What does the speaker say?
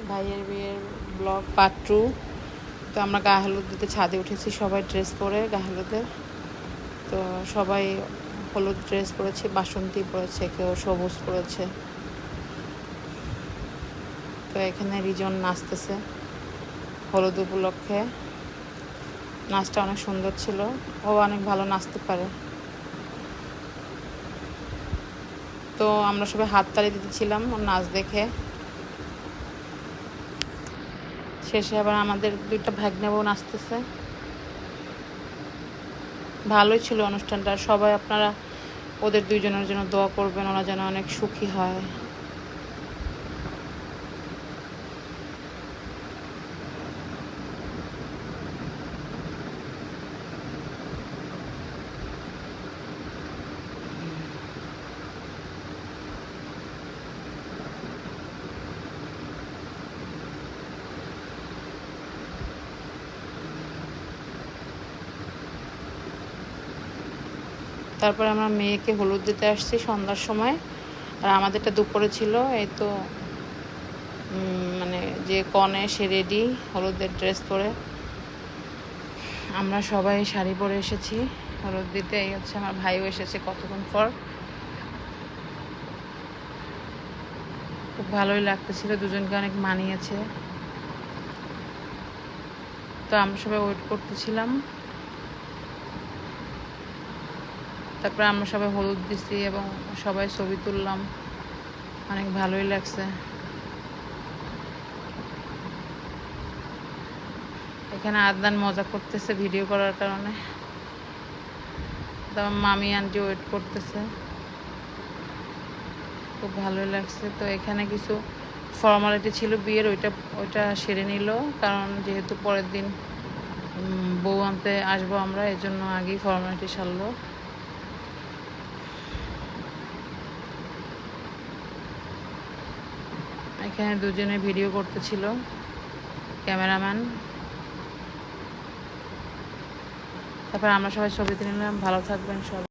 ভাইয়ের বিয়ের blog part 2। তো আমরা গায়ে হলুদ দিতে ছাদে উঠেছি, সবাই ড্রেস পরে গায়ে হলুদের। তো সবাই হলুদ ড্রেস পরেছে, বাসন্তী পরেছে, কেউ সবুজ পরেছে। তো এখানে রিজন নাচতেছে হলুদ উপলক্ষে। নাচটা অনেক সুন্দর ছিল, ও অনেক ভালো নাচতে পারে। তো আমরা সবাই হাততালি দিতেছিলাম ওর নাচ দেখে। শেষে আবার আমাদের 2টা ভাগ্নেবও নাচতেছে। ভালোই ছিল অনুষ্ঠানটা। সবাই আপনারা ওদের 2জনের জন্য দোয়া করবেন, ওরা যেন অনেক সুখী হয়। তারপরে আমরা মেয়েকে হলুদ দিতে আসছি সন্ধ্যার সময়, আর আমাদেরটা দুপুরে ছিল। এই তো মানে যে কনে সে রেডি হলুদের ড্রেস পরে। আমরা সবাই শাড়ি পরে এসেছি হলুদ দিতে। এই হচ্ছে আমার ভাইও এসেছে কতক্ষণ পর। খুব ভালোই লাগতেছিল, দুজনকে অনেক মানিয়েছে। তো আমরা সবাই ওয়েট করতেছিলাম। তারপরে আমরা সবাই হলুদ দিছি এবং সবাই ছবি তুললাম, অনেক ভালোই লাগছে। এখানে আদনান মজা করতেছে ভিডিও করার কারণে। তারপর মামি আন্টি ওয়েট করতেছে, খুব ভালোই লাগছে। তো এখানে কিছু ফর্মালিটি ছিল বিয়ের, ওইটা সেরে নিল, কারণ যেহেতু পরের দিন বউ আনতে আসবো আমরা, এই জন্য আগেই ফর্মালিটি সারলো। এখানে দুজনে ভিডিও করতেছিল, ক্যামেরাম্যান। তারপর আমরা সবাই ছবি তুলে নিলাম। ভালো থাকবেন সবাই।